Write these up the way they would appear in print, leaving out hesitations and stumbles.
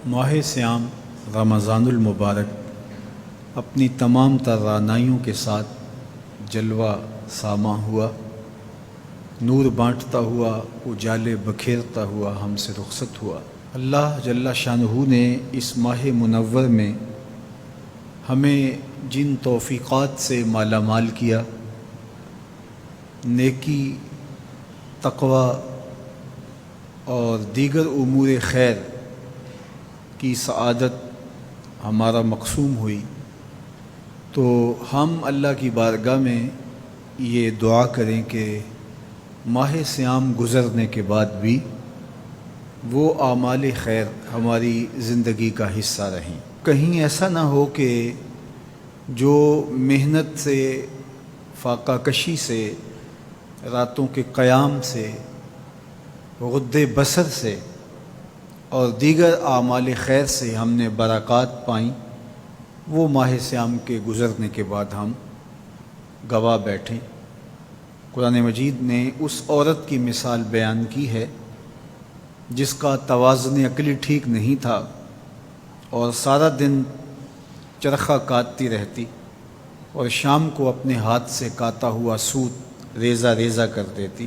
ماہ سیام رمضان المبارک اپنی تمام توانائیوں کے ساتھ جلوہ ساماں ہوا، نور بانٹتا ہوا، اجالے بکھیرتا ہوا ہم سے رخصت ہوا۔ اللہ جل شانہ نے اس ماہ منور میں ہمیں جن توفیقات سے مالا مال کیا، نیکی، تقوی اور دیگر امور خیر کی سعادت ہمارا مقسوم ہوئی، تو ہم اللہ کی بارگاہ میں یہ دعا کریں کہ ماہ سیام گزرنے کے بعد بھی وہ اعمال خیر ہماری زندگی کا حصہ رہیں۔ کہیں ایسا نہ ہو کہ جو محنت سے، فاقہ کشی سے، راتوں کے قیام سے، غد بصر سے اور دیگر اعمال خیر سے ہم نے برکات پائیں، وہ ماہ سیام کے گزرنے کے بعد ہم گواہ بیٹھیں۔ قرآن مجید نے اس عورت کی مثال بیان کی ہے جس کا توازن عقلی ٹھیک نہیں تھا اور سارا دن چرخہ کاٹتی رہتی اور شام کو اپنے ہاتھ سے کاتا ہوا سوت ریزہ ریزہ کر دیتی۔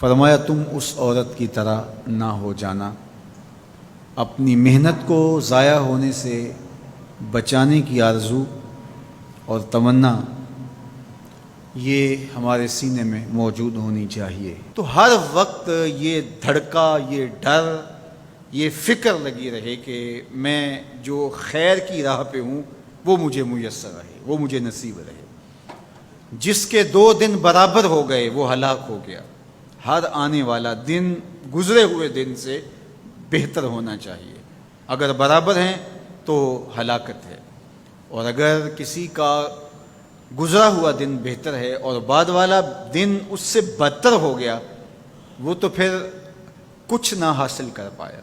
فرمایا تم اس عورت کی طرح نہ ہو جانا۔ اپنی محنت کو ضائع ہونے سے بچانے کی آرزو اور تمنا یہ ہمارے سینے میں موجود ہونی چاہیے۔ تو ہر وقت یہ دھڑکا، یہ ڈر، یہ فکر لگی رہے کہ میں جو خیر کی راہ پہ ہوں وہ مجھے میسر رہے، وہ مجھے نصیب رہے۔ جس کے 2 دن برابر ہو گئے وہ ہلاک ہو گیا۔ ہر آنے والا دن گزرے ہوئے دن سے بہتر ہونا چاہیے۔ اگر برابر ہیں تو ہلاکت ہے، اور اگر کسی کا گزرا ہوا دن بہتر ہے اور بعد والا دن اس سے بدتر ہو گیا، وہ تو پھر کچھ نہ حاصل کر پایا۔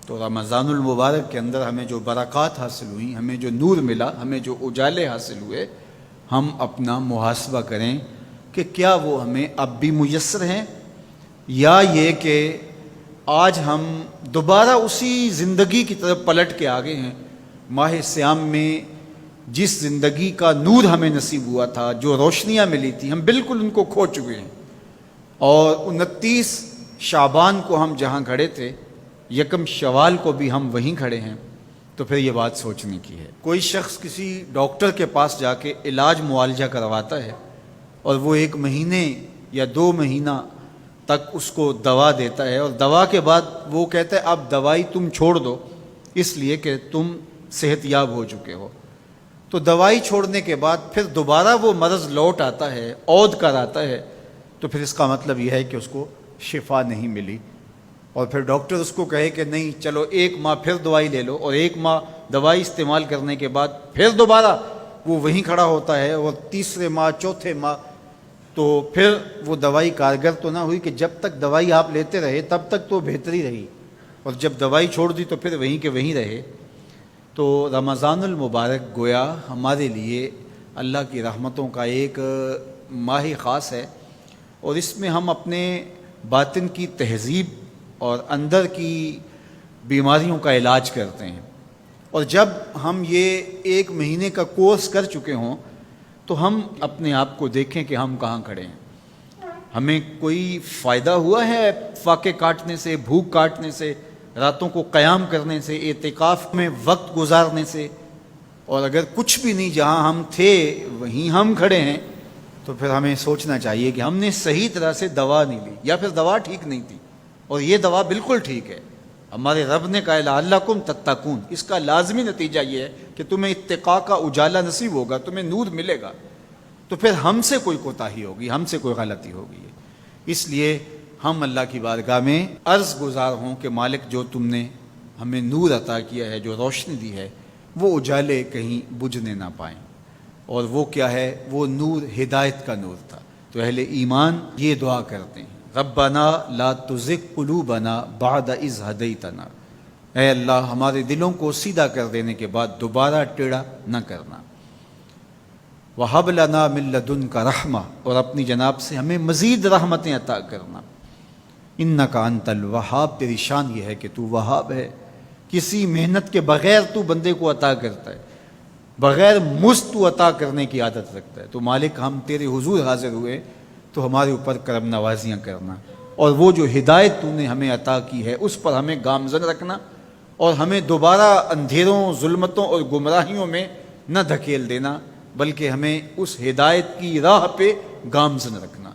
تو رمضان المبارک کے اندر ہمیں جو برکات حاصل ہوئیں، ہمیں جو نور ملا، ہمیں جو اجالے حاصل ہوئے، ہم اپنا محاسبہ کریں کہ کیا وہ ہمیں اب بھی میسر ہیں، یا یہ کہ آج ہم دوبارہ اسی زندگی کی طرف پلٹ کے آگے ہیں۔ ماہ سیام میں جس زندگی کا نور ہمیں نصیب ہوا تھا، جو روشنیاں ملی تھی، ہم بالکل ان کو کھو چکے ہیں، اور 29 شعبان کو ہم جہاں کھڑے تھے، 1 شوال کو بھی ہم وہیں کھڑے ہیں۔ تو پھر یہ بات سوچنے کی ہے۔ کوئی شخص کسی ڈاکٹر کے پاس جا کے علاج معالجہ کرواتا ہے اور وہ 1 مہینے یا 2 مہینہ تک اس کو دوا دیتا ہے، اور دوا کے بعد وہ کہتا ہے اب دوائی تم چھوڑ دو اس لیے کہ تم صحت یاب ہو چکے ہو۔ تو دوائی چھوڑنے کے بعد پھر دوبارہ وہ مرض لوٹ آتا ہے، عود کر آتا ہے، تو پھر اس کا مطلب یہ ہے کہ اس کو شفا نہیں ملی، اور پھر ڈاکٹر اس کو کہے کہ نہیں چلو 1 ماہ پھر دوائی لے لو، اور 1 ماہ دوائی استعمال کرنے کے بعد پھر دوبارہ وہ وہیں کھڑا ہوتا ہے، اور تیسرے ماہ، چوتھے ماہ، تو پھر وہ دوائی کارگر تو نہ ہوئی کہ جب تک دوائی آپ لیتے رہے تب تک تو بہتری رہی، اور جب دوائی چھوڑ دی تو پھر وہیں کے وہیں رہے۔ تو رمضان المبارک گویا ہمارے لیے اللہ کی رحمتوں کا ایک ماہ خاص ہے، اور اس میں ہم اپنے باطن کی تہذیب اور اندر کی بیماریوں کا علاج کرتے ہیں۔ اور جب ہم یہ 1 مہینے کا کورس کر چکے ہوں تو ہم اپنے آپ کو دیکھیں کہ ہم کہاں کھڑے ہیں۔ ہمیں کوئی فائدہ ہوا ہے فاقے کاٹنے سے، بھوک کاٹنے سے، راتوں کو قیام کرنے سے، اعتکاف میں وقت گزارنے سے؟ اور اگر کچھ بھی نہیں، جہاں ہم تھے وہیں ہم کھڑے ہیں، تو پھر ہمیں سوچنا چاہیے کہ ہم نے صحیح طرح سے دوا نہیں لی، یا پھر دوا ٹھیک نہیں تھی، اور یہ دوا بالکل ٹھیک ہے۔ ہمارے رب نے کہا لعلکم تتقون، اس کا لازمی نتیجہ یہ ہے کہ تمہیں اتقاء کا اجالا نصیب ہوگا، تمہیں نور ملے گا۔ تو پھر ہم سے کوئی کوتاہی ہوگی، ہم سے کوئی غلطی ہوگی، اس لیے ہم اللہ کی بارگاہ میں عرض گزار ہوں کہ مالک جو تم نے ہمیں نور عطا کیا ہے، جو روشنی دی ہے، وہ اجالے کہیں بجھنے نہ پائیں۔ اور وہ کیا ہے؟ وہ نور ہدایت کا نور تھا۔ تو اہل ایمان یہ دعا کرتے ہیں، ربنا لا تزغ قلوبنا بعد اذ ہدیتنا، اے اللہ ہمارے دلوں کو سیدھا کر دینے کے بعد دوبارہ ٹیڑھا نہ کرنا۔ وَهَبْ لَنَا مِن لَّدُنْكَ رَحْمَةً، اور اپنی جناب سے ہمیں مزید رحمتیں عطا کرنا۔ اِنَّكَ أَنتَ الْوَهَّابُ، تیری شان یہ ہے کہ تو وہاب ہے، کسی محنت کے بغیر تو بندے کو عطا کرتا ہے، بغیر مزد تو عطا کرنے کی عادت رکھتا ہے۔ تو مالک ہم تیرے حضور حاضر ہوئے تو ہمارے اوپر کرم نوازیاں کرنا، اور وہ جو ہدایت تو نے ہمیں عطا کی ہے اس پر ہمیں گامزن رکھنا، اور ہمیں دوبارہ اندھیروں، ظلمتوں اور گمراہیوں میں نہ دھکیل دینا، بلکہ ہمیں اس ہدایت کی راہ پہ گامزن رکھنا۔